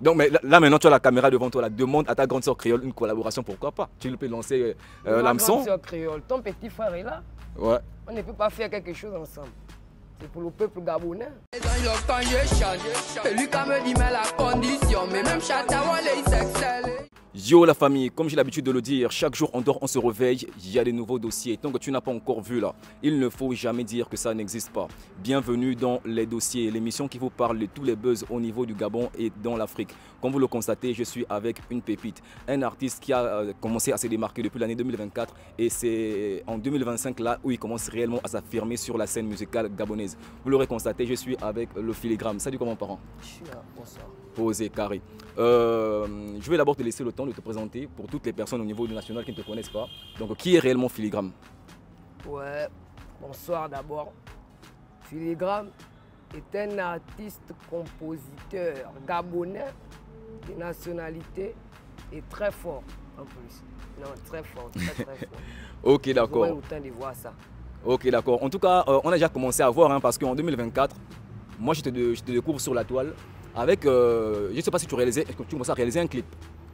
Donc, mais là, maintenant, tu as la caméra devant toi. Là, demande à ta grande sœur créole une collaboration, pourquoi pas? Tu peux lancer l'hameçon. Ma grande sœur créole, ton petit frère est là. Ouais. On ne peut pas faire quelque chose ensemble. C'est pour le peuple gabonais. Yo la famille, comme j'ai l'habitude de le dire, chaque jour on dort, on se réveille, il y a des nouveaux dossiers. Tant que tu n'as pas encore vu là, il ne faut jamais dire que ça n'existe pas. Bienvenue dans Les Dossiers, l'émission qui vous parle de tous les buzz au niveau du Gabon et dans l'Afrique. Comme vous le constatez, je suis avec une pépite, un artiste qui a commencé à se démarquer depuis l'année 2024 et c'est en 2025 là où il commence réellement à s'affirmer sur la scène musicale gabonaise. Vous l'aurez constaté, je suis avec le Filigrame. Salut, comment parent? Je suis là, bonsoir. Posé, carré. Je vais d'abord te laisser le temps de te présenter pour toutes les personnes au niveau du national qui ne te connaissent pas. Donc, qui est réellement Filigrame? Ouais, bonsoir d'abord. Filigrame est un artiste, compositeur gabonais de nationalité et très fort en plus. Non, très fort, très fort. Ok, d'accord. Vous avez le temps de voir ça. Ok, d'accord. En tout cas, on a déjà commencé à voir, hein, parce qu'en 2024, moi je te découvre sur la toile avec, je ne sais pas si tu commences à réaliser un clip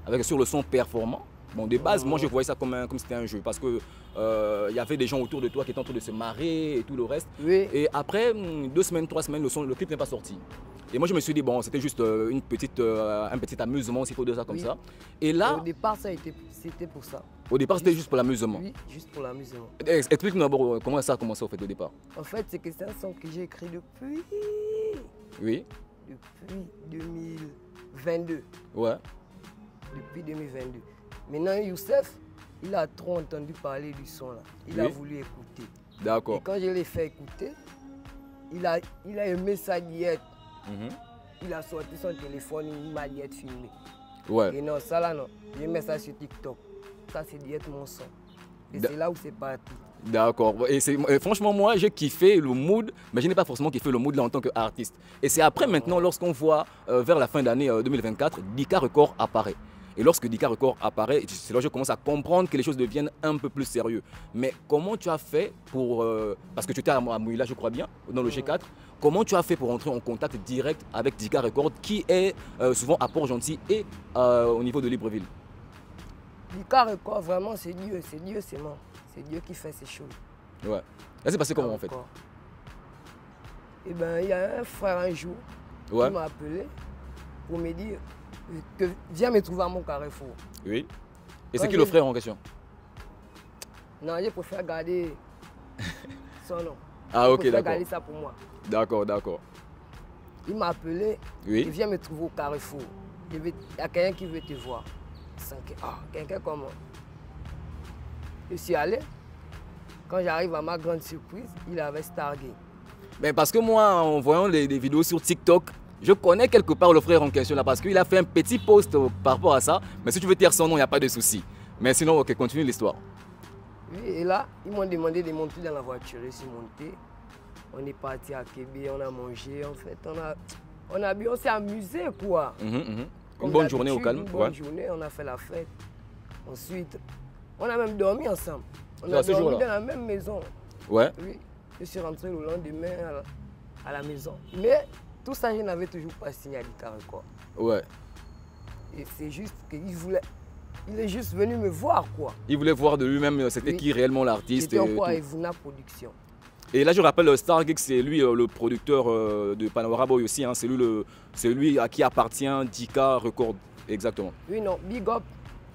avec sur le son performant. Bon, de base, moi je voyais ça comme c'était un jeu parce que y avait des gens autour de toi qui étaient en train de se marrer et tout le reste. Oui. Et après 2 semaines, 3 semaines, le clip n'est pas sorti. Et moi je me suis dit, bon, c'était juste un petit amusement, s'il faut dire ça comme ça. Et là, Au départ, c'était pour ça. au départ, c'était juste pour l'amusement. Oui, juste pour l'amusement. Explique-nous d'abord comment ça a commencé au fait au départ. En fait, c'est que c'est un son que j'ai écrit depuis Oui. 2022. Ouais. Depuis 2022. Maintenant, Youssef, il a trop entendu parler du son là. Il a voulu écouter. Et D'accord. quand je l'ai fait écouter, il a aimé sa diète. Il a sorti son téléphone, il m'a diète filmée. Ouais. Et non, ça là non. Je mets ça sur TikTok. Ça c'est diète mon son. Et c'est là où c'est parti. D'accord. Et franchement, moi, j'ai kiffé le mood, mais je n'ai pas forcément kiffé le mood là en tant qu'artiste. Et c'est après maintenant, lorsqu'on voit vers la fin d'année 2024, Dika Record apparaît. Et lorsque Dika Record apparaît, c'est là que je commence à comprendre que les choses deviennent un peu plus sérieuses. Mais comment tu as fait pour... parce que tu étais à Mouila, je crois bien, dans le G4. Comment tu as fait pour entrer en contact direct avec Dika Record, qui est souvent à Port-Gentil et au niveau de Libreville? Dika Record, vraiment, c'est Dieu, c'est moi. C'est Dieu qui fait ces choses. Ouais. Là, c'est passé comment en fait? Eh bien, il y a un frère un jour qui m'a appelé pour me dire que viens me trouver à mon carrefour. Oui. Et c'est qui le frère en question? Non, je préfère garder son nom. Ah, ok, d'accord. Je préfère garder ça pour moi. D'accord, d'accord. Il m'a appelé, oui. Il vient me trouver au carrefour. Il y a quelqu'un qui veut te voir. Quelqu'un comment? Je suis allé. Quand j'arrive à ma grande surprise, il avait Stargate. Mais parce que moi, en voyant des vidéos sur TikTok, je connais quelque part le frère en question là parce qu'il a fait un petit post par rapport à ça. Mais si tu veux dire son nom, il n'y a pas de souci. Mais sinon, ok, continue l'histoire. Oui, et là, ils m'ont demandé de monter dans la voiture. Je suis monté. On est parti à Québec, on a mangé, en fait. On s'est amusé, quoi. Une bonne journée au calme. Une bonne journée, on a fait la fête. Ensuite, on a même dormi ensemble. On a dormi dans la même maison. Ouais. Oui, je suis rentré le lendemain à la maison. Mais tout ça, je n'avais toujours pas signé à Dika Record. Ouais. Et c'est juste qu'il voulait... Il est juste venu me voir, quoi. Il voulait voir de lui-même c'était qui réellement l'artiste. C'était encore Evuna Production. Et là, je rappelle, Stargate, c'est lui le producteur de Panorama Boy aussi. Hein, c'est lui à qui appartient Dika Record. Exactement. Oui, non, big up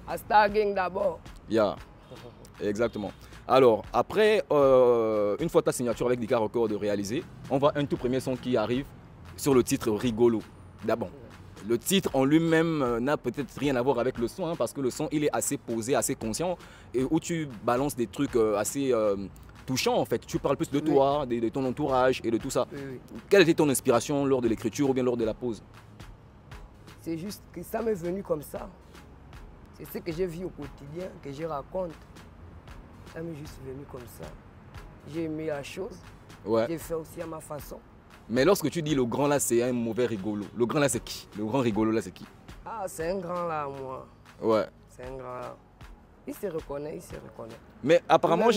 à Stargate d'abord. Yeah. Exactement. Alors, après, une fois ta signature avec Dika Record réalisée, on voit un tout premier son qui arrive sur le titre Rigolo. D'abord, le titre en lui-même n'a peut-être rien à voir avec le son, hein, parce que le son, il est assez posé, assez conscient, et où tu balances des trucs assez touchants en fait. Tu parles plus de toi, de ton entourage et de tout ça. Oui. Quelle était ton inspiration lors de l'écriture ou bien lors de la pause? C'est juste que ça m'est venu comme ça. C'est ce que j'ai vu au quotidien, que je raconte. Ça m'est juste venu comme ça. J'ai aimé la chose. Ouais. J'ai fait aussi à ma façon. Mais lorsque tu dis le grand là, c'est un mauvais rigolo. Le grand là, c'est qui? Le grand rigolo là, c'est qui? Ah, c'est un grand là, moi. Ouais. C'est un grand là. Il se reconnaît, il se reconnaît. Mais apparemment,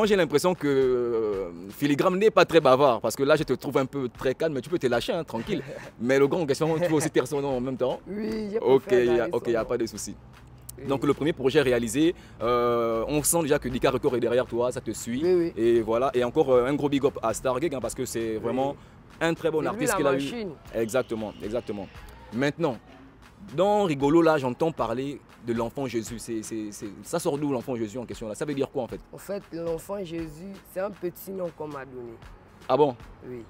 j'ai l'impression que Filigrane n'est pas très bavard. Parce que là, je te trouve un peu très calme, mais tu peux te lâcher, hein, tranquille. Mais le grand en question, tu peux aussi taire son nom en même temps. Oui, j'ai Ok, il n'y a pas de souci. Oui. Donc le premier projet réalisé, on sent déjà que Dika Record est derrière toi, ça te suit. Oui, oui. Et voilà, et encore un gros big up à Stargig, hein, parce que c'est vraiment un très bon artiste qu'il a eu. Exactement, exactement. Maintenant, dans Rigolo, là, j'entends parler de l'enfant Jésus. Ça sort d'où l'enfant Jésus en question là? Ça veut dire quoi en fait? En fait, l'enfant Jésus, c'est un petit nom qu'on m'a donné. Ah bon? Oui.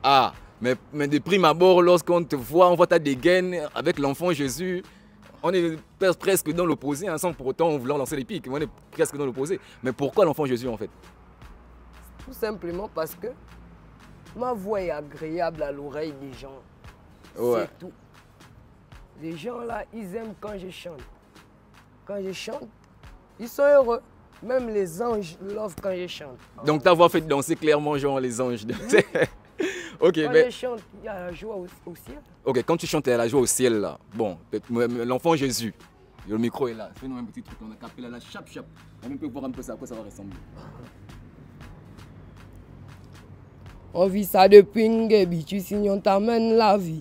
Ah, mais de prime abord, lorsqu'on te voit, on voit ta dégaine avec l'enfant Jésus. On est presque dans l'opposé, hein, sans pour autant vouloir lancer les pics. On est presque dans l'opposé. Mais pourquoi l'enfant Jésus en fait? Tout simplement parce que ma voix est agréable à l'oreille des gens. Ouais. C'est tout. Les gens là, ils aiment quand je chante. Quand je chante, ils sont heureux. Même les anges lovent quand je chante. Donc ta voix fait danser clairement genre les anges. Ok, quand je chante, il y a la joie au ciel. Ok, quand tu chantes, il y a la joie au ciel là. Bon, l'enfant Jésus, le micro est là. Fais-nous un petit truc, on a capé là, chap chap. On peut voir un peu ça, à quoi ça va ressembler. On vit ça depuis Nguebi, tu signes, on t'amène la vie.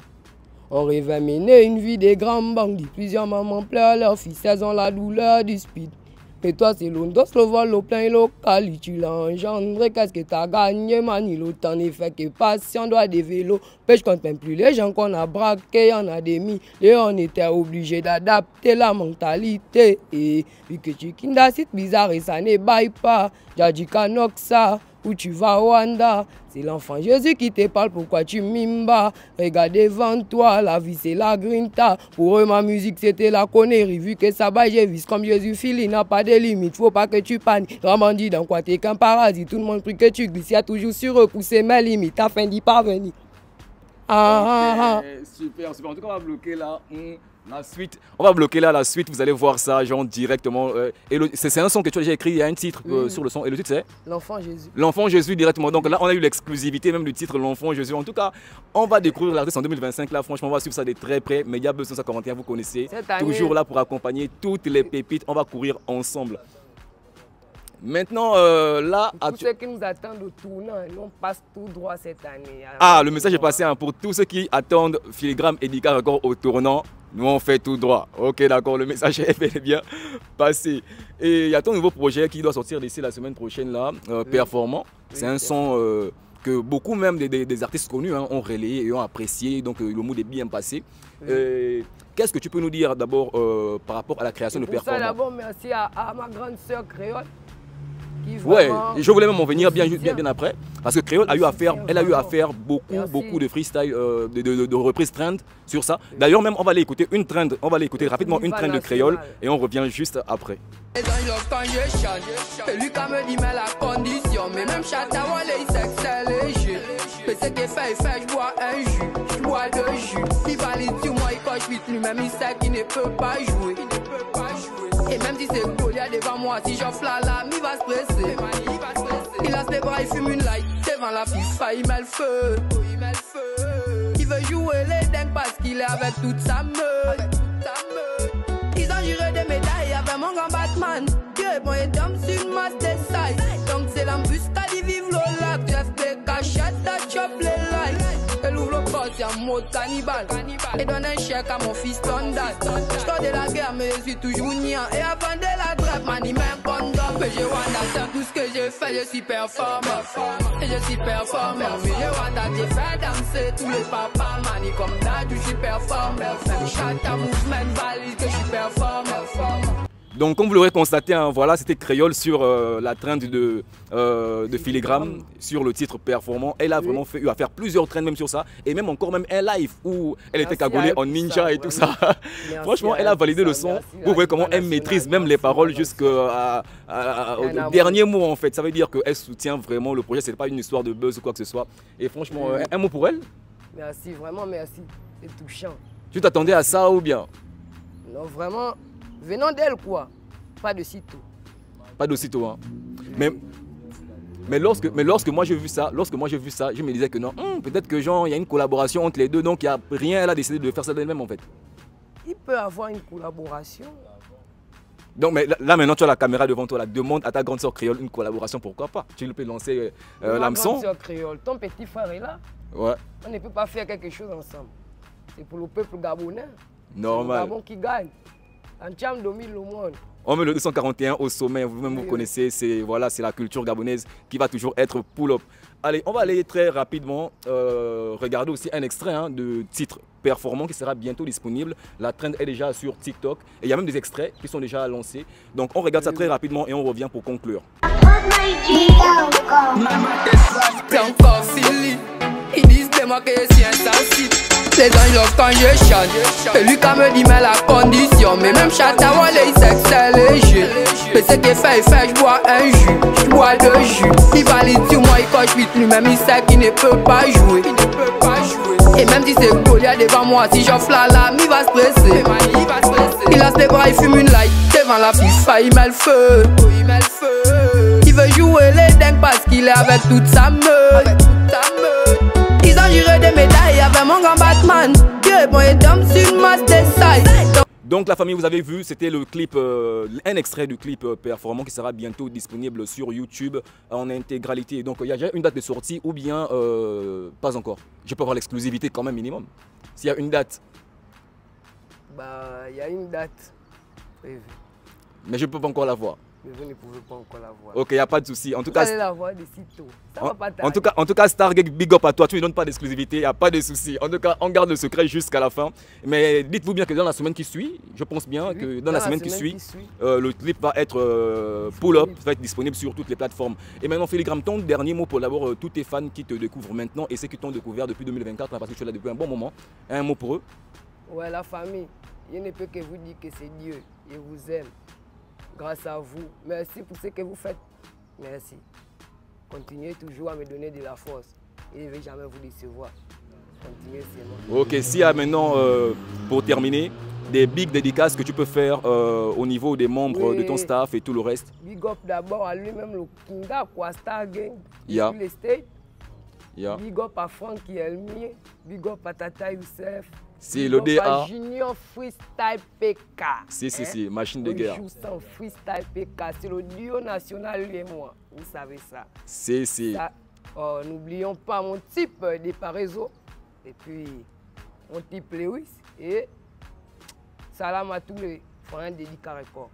On rêve à mener une vie des grands bandits. Plusieurs mamans pleurent leurs fils, elles ont la douleur du speed. Et toi, c'est l'ondos, le vol au plein local. Tu l'as engendré, qu'est-ce que t'as gagné, mani? L'autant n'est fait que patient, doit des vélos. Pêche compte même plus les gens qu'on a braqués, y en a des mis. Et on était obligé d'adapter la mentalité. Et vu que tu kinda c'est bizarre et ça ne baille pas. Jadi Kanoksa, où tu vas Rwanda. C'est l'enfant Jésus qui te parle, pourquoi tu mimes bas? Regarde devant toi, la vie c'est la grinta. Pour eux ma musique c'était la connerie. Vu que ça baille, j'ai vu comme Jésus file, il n'a pas de limite. Faut pas que tu paniques. Vraiment dit dans quoi t'es qu'un paradis. Tout le monde prie que tu glisses, y a toujours sur repousser mes limites afin d'y parvenir. Super, super. En tout cas, on va bloquer là. La suite, on va bloquer là la suite, vous allez voir ça genre directement. C'est un son que tu as déjà écrit, il y a un titre sur le son et le titre c'est L'enfant Jésus. L'enfant Jésus directement. Donc là on a eu l'exclusivité même du titre L'enfant Jésus. En tout cas, on va découvrir l'artiste en 2025 là, franchement on va suivre ça de très près. Média Buzz 241, vous connaissez. Toujours là pour accompagner toutes les pépites, on va courir ensemble. Maintenant, là... Pour ceux qui nous attendent au tournant, on passe tout droit cette année. Ah, le message est passé hein, pour tous ceux qui attendent Filigrane et Dika Record au tournant. Nous, on fait tout droit. Ok, d'accord, le message est bel et bien passé. Et il y a ton nouveau projet qui doit sortir d'ici la semaine prochaine, là, Performant. C'est un son que beaucoup même des artistes connus ont relayé et ont apprécié. Donc, le mood est bien passé. Qu'est-ce que tu peux nous dire d'abord par rapport à la création de Performant? D'abord, merci à ma grande sœur Créole. Ouais, je voulais même en venir bien après, parce que Créole a eu à faire beaucoup de freestyle, de reprises trend sur ça. D'ailleurs même on va aller écouter une trend, rapidement une trend de Créole et on revient juste après. Et même si c'est Goliath devant moi, si j'offre la lame, il va se presser. Il lance les bras, il fume une light. Devant la FIFA, il met le feu. Il veut jouer les dingues parce qu'il est avec toute sa meute. Ils ont juré des médailles avec mon grand Batman. Dieu, bon, et d'homme sur une masse des size. Donc c'est l'embuscade, il vive l'Ola. Chef des cachettes, t'as chop les likes. Elle ouvre le poste, y'a un mot cannibale. Et donne un chèque à mon fils Tondat. J'corde de la guerre, mais je suis toujours niant. Et avant de la trappe, man, il met un condom. Mais je Wanda, c'est tout ce que j'ai fait, je suis performant. Et je suis performant. Mais je Wanda, j'ai fait danser tous les papas, man. Et comme d'hab, je suis performant. Fais chatte à mouvement, valide que je suis performant. Donc comme vous l'aurez constaté, hein, voilà, c'était Créole sur la trend de Filigrane, sur le titre Performant. Elle a vraiment eu à faire plusieurs trends même sur ça, et même encore même un live où elle était cagoulée en ninja et tout ça. Franchement, elle a validé le son. Vous voyez comment elle maîtrise même les paroles jusqu'au dernier mot en fait. Ça veut dire qu'elle soutient vraiment le projet, c'est pas une histoire de buzz ou quoi que ce soit. Et franchement, un mot pour elle? Merci, vraiment merci, c'est touchant. Tu t'attendais à ça ou bien? Non, vraiment... Venant d'elle quoi, pas de sitôt. Pas de sitôt hein. Mais lorsque moi j'ai vu ça, je me disais que non, peut-être que genre il y a une collaboration entre les deux, donc il n'y a rien, elle a décidé de faire ça d'elle-même en fait. Il peut avoir une collaboration, Donc, mais là, maintenant, tu as la caméra devant toi. La demande à ta grande sœur créole une collaboration, pourquoi pas? Tu peux lancer l'hameçon. Ma grande sœur créole, ton petit frère est là. Ouais. On ne peut pas faire quelque chose ensemble. C'est pour le peuple gabonais. Normal. C'est le Gabon qui gagne. Antiam domine le monde. On met le 241 au sommet, vous-même vous connaissez, c'est voilà, la culture gabonaise qui va toujours être pull-up. Allez, on va aller très rapidement regarder aussi un extrait de titre performant qui sera bientôt disponible. La trend est déjà sur TikTok et il y a même des extraits qui sont déjà lancés. Donc on regarde ça très rapidement et on revient pour conclure. C'est encore silly. Ils disent de moi que c'est insensible. Les anges lovent quand je chante. Et lui quand me dit mais la condition. Mais même Chatawa il sait que c'est léger. Mais ce qu'il fait, je bois un jus. Je bois deux jus. Il valide sur moi, il coche vite. Lui-même il sait qu'il ne peut pas jouer. Et même si c'est Goliath devant moi, si j'offre la lame, il va se presser. Il lance les bras, il fume une light. Devant la FIFA, il met le feu. Il veut jouer les dingues parce qu'il est avec toute sa meute. Ils ont juré des médailles avec mon grand Batman. Dieu est bon et d'homme sur ma side. Donc la famille, vous avez vu, c'était le clip, un extrait du clip performant qui sera bientôt disponible sur YouTube en intégralité. Donc il y a déjà une date de sortie ou bien pas encore? Je peux avoir l'exclusivité quand même minimum. S'il y a une date. Bah, il y a une date prévue. Mais je ne peux pas encore la voir. Mais vous ne pouvez pas encore la voir. Ok, il n'y a pas de souci. En tout vous cas, allez la voir d'ici tôt. Ça va pas tarder. en tout cas, Stargate, big up à toi. Tu ne donnes pas d'exclusivité, il n'y a pas de souci. En tout cas, on garde le secret jusqu'à la fin. Mais dites-vous bien que dans la semaine qui suit, je pense bien que dans la semaine qui suit, le clip va être pull-up, va être disponible sur toutes les plateformes. Et maintenant, Filigrame, ton dernier mot pour d'abord tous tes fans qui te découvrent maintenant et ceux qui t'ont découvert depuis 2024, parce que tu es là depuis un bon moment. Un mot pour eux? Ouais, la famille, je ne peux que vous dire que c'est Dieu. Je vous aime. Grâce à vous. Merci pour ce que vous faites. Merci. Continuez toujours à me donner de la force. Et je ne vais jamais vous décevoir. Continuez seulement. Ok, s'il y a maintenant, pour terminer, des big dédicaces que tu peux faire au niveau des membres de ton staff et tout le reste. Big up d'abord à lui-même, le Kinga, Star Gang, Yeah. les States. Yeah. Big up à Francky Elmier. Big up à Tata Youssef. C'est le DA. Junior Freestyle PK. Si, machine de guerre. On joue sans Freestyle PK. C'est le duo national, lui et moi. Vous savez ça. Si. N'oublions pas mon type des Parézo. Et puis, mon type Lewis. Et salam à tous les frères dédicat record.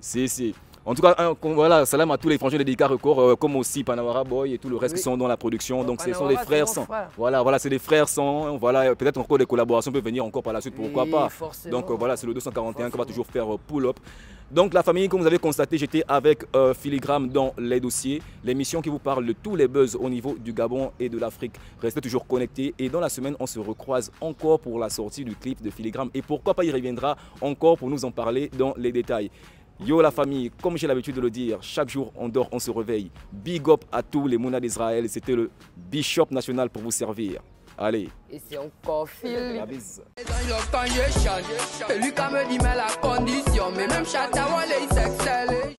Si. En tout cas, voilà, salam à tous les frangins de Dédicat Record, comme aussi Panawara Boy et tout le reste qui sont dans la production. Donc, ce sont des frères sans. Voilà, c'est des frères sans. Voilà, peut-être encore des collaborations peuvent venir encore par la suite, pourquoi pas. Forcément. Donc, voilà, c'est le 241 qu'on va toujours faire pull-up. Donc, la famille, comme vous avez constaté, j'étais avec Filigrame dans les dossiers, l'émission qui vous parle de tous les buzz au niveau du Gabon et de l'Afrique. Restez toujours connectés et dans la semaine, on se recroise encore pour la sortie du clip de Filigrame. Et pourquoi pas, il reviendra encore pour nous en parler dans les détails. Yo la famille, comme j'ai l'habitude de le dire, chaque jour on dort, on se réveille. Big up à tous les Mouna d'Israël, c'était le Bishop national pour vous servir. Allez. Et c'est encore Phil. La bise. Les anges lovent quand je chante. Et lui quand me dit mais la condition. Mais même Chatawa il sait que c'est léger.